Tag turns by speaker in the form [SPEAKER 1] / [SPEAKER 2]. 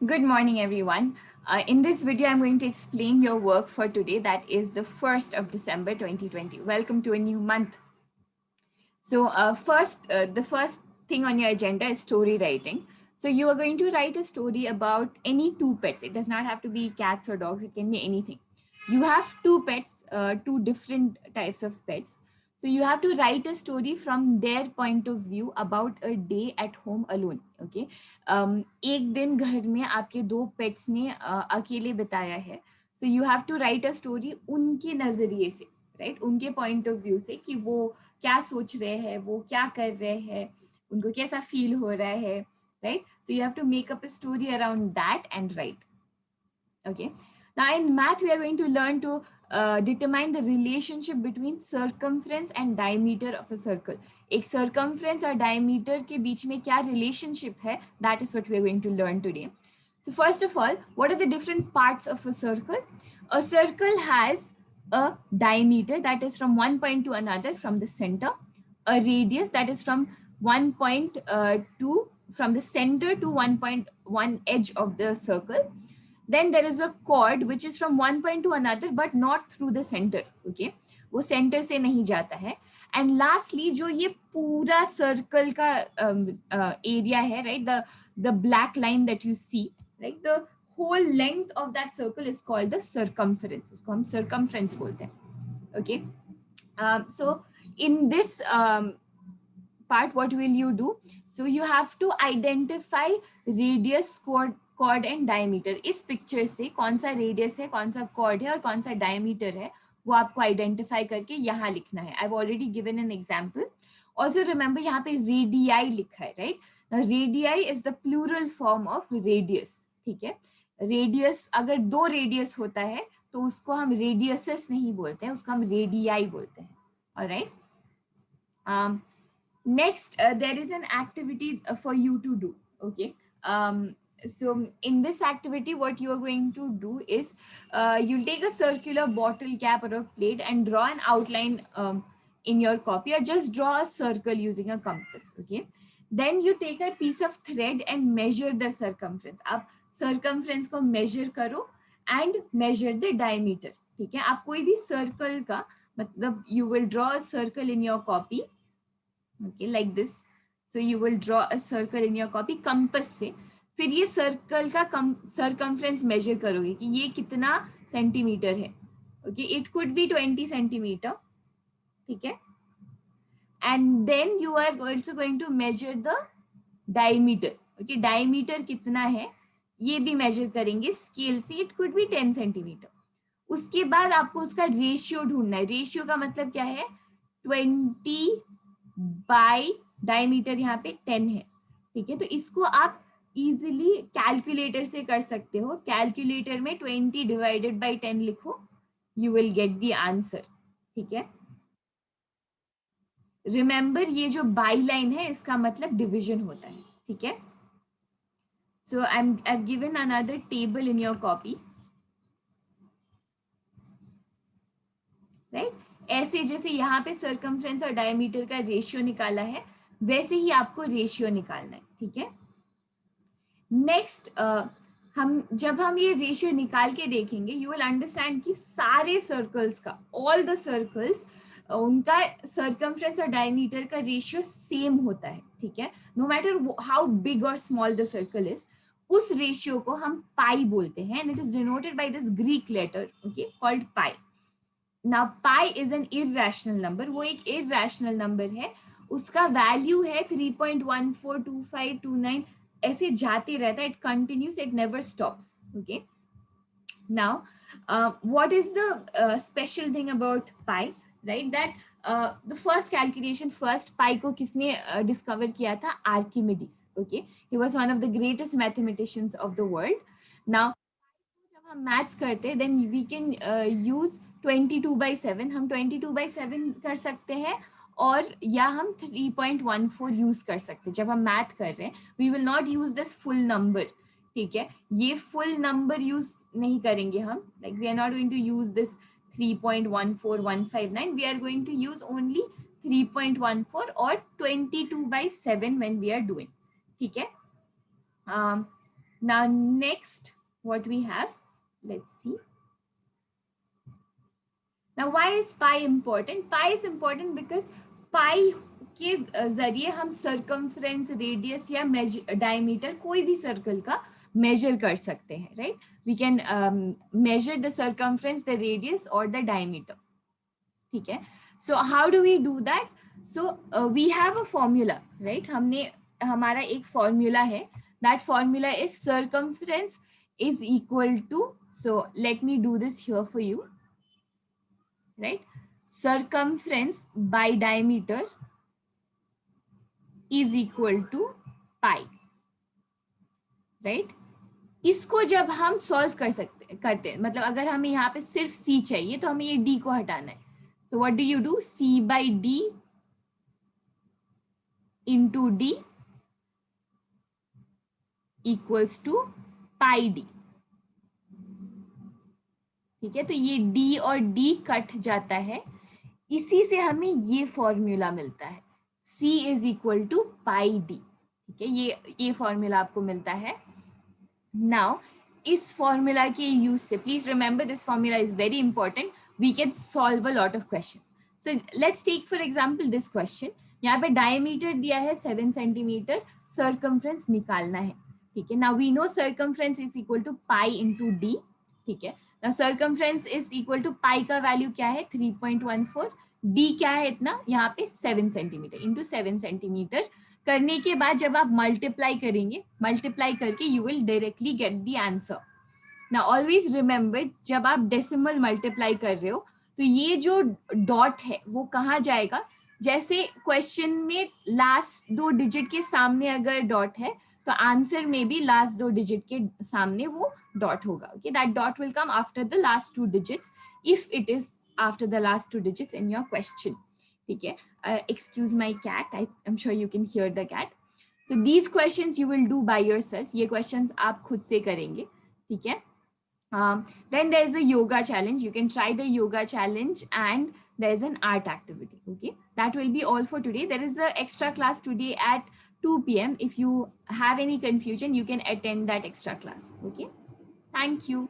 [SPEAKER 1] Good morning, everyone. In this video, I'm going to explain your work for today. That is the 1st of December 2020. Welcome to a new month. So the first thing on your agenda is story writing. So you are going to write a story about any two pets. It does not have to be cats or dogs. It can be anything. You have two pets, two different types of pets. So you have to write a story from their point of view about a day at home alone. Okay. एक दिन घर में आपके दो pets ने अकेले बिताया है. So you have to write a story उनके नजरिए से, राइट, उनके पॉइंट ऑफ व्यू से कि वो क्या सोच रहे हैं, वो क्या कर रहे हैं, उनको कैसा फील हो रहा है, right. So you have to make up a story around that and right. Okay. Now in math, we are going to learn to determine the relationship between circumference and diameter of a circle. एक circumference और diameter के बीच में क्या relationship है, that is what we are going to learn today. So first of all, what are the different parts of a circle? A circle has a diameter that is from one point to another from the center, a radius that is from one point to from the center to 1.1 edge of the circle. Then there is a chord which is from one point to another but not through the center. Okay, वो center से नहीं जाता है. And lastly, जो ये पूरा circle का area है, right, the black line that you see, right, the whole length of that circle is called the circumference. उसको हम circumference बोलते हैं. Okay. So in this part, what will you do? So you have to identify radius, chord and diameter. इस picture से कौन सा radius है, कौन सा chord है और कौन सा diameter है, वो आपको आइडेंटिफाई करके यहाँ लिखना है. I've already given an example. Also remember, यहाँ पे radii लिखा है, right? Now radii is the plural form of radius. ठीक है. रेडियस, अगर दो रेडियस होता है तो उसको हम रेडियसेस नहीं बोलते हैं, उसको हम रेडियाई बोलते हैं. Alright. Next, there is an activity for you to do. Okay. So in this activity, what you are going to do is you'll take a circular bottle cap or a plate and draw an outline in your copy, or just draw a circle using a compass. Okay. Then you take a piece of thread and measure the circumference. आप circumference को measure करो and measure the diameter. ठीक है. आप कोई भी circle का मतलब you will draw a circle in your copy. Okay, like this. So you will draw a circle in your copy compass से. फिर ये सर्कल का circumference measure करोगे कि ये कितना सेंटीमीटर है. Okay, it could be 20 centimetre. ठीक है. And then you are also going to measure the diameter. Okay, diameter कितना है ये भी मेजर करेंगे स्केल से. It could be 10 centimetre. उसके बाद आपको उसका रेशियो ढूंढना है. रेशियो का मतलब क्या है? 20 बाय डायमीटर यहाँ पे 10 है. ठीक है. तो इसको आप इजीली कैलकुलेटर से कर सकते हो. कैलकुलेटर में 20 डिवाइडेड बाय 10 लिखो, you will get the answer. ठीक है. रिमेंबर, ये जो बाई लाइन है इसका मतलब डिविजन होता है. ठीक है. So I given another table in your copy. Right. ऐसे जैसे यहाँ पे सर्कमफ्रेंस और डायमीटर का रेशियो निकाला है, वैसे ही आपको रेशियो निकालना है. ठीक है. नेक्स्ट, जब हम ये रेशियो निकाल के देखेंगे, यू विल अंडरस्टैंड कि सारे सर्कल्स का, ऑल द सर्कल्स, उनका सर्कमफ्रेंस और डायमीटर का रेशियो सेम होता है. ठीक है. नो मैटर हाउ बिग और स्मॉल द सर्कल इज, उस रेशियो को हम पाई बोलते हैं. And it is denoted by this Greek letter, okay, called pi. Now pi is an irrational number. वो एक इरैशनल नंबर है. उसका वैल्यू है 3.142529. ऐसे जाते रहता है. It continues, it never stops. Okay. Now what is the special thing about pi, right, that the first calculation, first pi को किसने डिस्कवर किया था? Archimedes. Okay, he was one of the greatest mathematicians of the world. Now जब हम maths करते हैं, then we can use 22/7. हम 22/7 कर सकते हैं, और या हम 3.14 यूज कर सकते हैं. जब हम मैथ कर रहे हैं, we will not use this full number. ठीक है. ये फुल नंबर यूज नहीं करेंगे हम. Like we are not going to use this 3.14159. We are going to use only 3.14 और 22/7 when we are doing. ठीक है. Now next what we have, let's see. Now why is pi important? Pi is important because pi के जरिए हम circumference, radius या diameter कोई भी circle का मेजर कर सकते हैं, right? We can measure the circumference, the radius और द डायमीटर, ठीक है? So how do we do that? So we have a formula, right? हमने हमारा एक फॉर्मूला है, that formula is circumference is equal to, so let me do this here for you, right? Circumference by diameter is equal to pi, right? इसको जब हम solve करते हैं, मतलब अगर हमें यहाँ पे सिर्फ c चाहिए तो हमें ये d को हटाना है. So what do you do? c by d into d equals to pi d. ठीक है, तो ये d और d कट जाता है, इसी से हमें ये फॉर्मूला मिलता है, c is equal to pi D. ठीक है, ये फॉर्मूला आपको मिलता है. नाउ इस फॉर्मूला के यूज से, please remember this formula is very important, we can solve a lot of question. So let's take for example this question. यहाँ पे डायमीटर दिया है 7 सेंटीमीटर, सर्कमफ्रेंस निकालना है. ठीक है, now we know circumference is equal to pi into D. ठीक है, circumference is equal to pi का वैल्यू क्या है 3.14, डी क्या है इतना, यहाँ पे 7 सेंटीमीटर इंटू 7 सेंटीमीटर. करने के बाद जब आप मल्टीप्लाई करेंगे, मल्टीप्लाई करके you will directly get the answer. Now always remember, जब आप डेसिमल मल्टीप्लाई कर रहे हो तो ये जो डॉट है वो कहाँ जाएगा, जैसे क्वेश्चन में लास्ट 2 डिजिट के सामने अगर डॉट है तो आंसर में भी लास्ट 2 डिजिट के सामने वो डॉट होगा. Okay, that dot will come after the last 2 digits if it is after the last 2 digits in your question. ठीक है, excuse my cat, I'm sure you can hear the cat. So these questions you will do by yourself. ये questions आप खुद से करेंगे. ठीक है, then there is a yoga challenge. You can try the yoga challenge and there is an art activity. Okay, that will be all for today. There is an extra class today at 2 p.m. If you have any confusion, you can attend that extra class. Okay, thank you.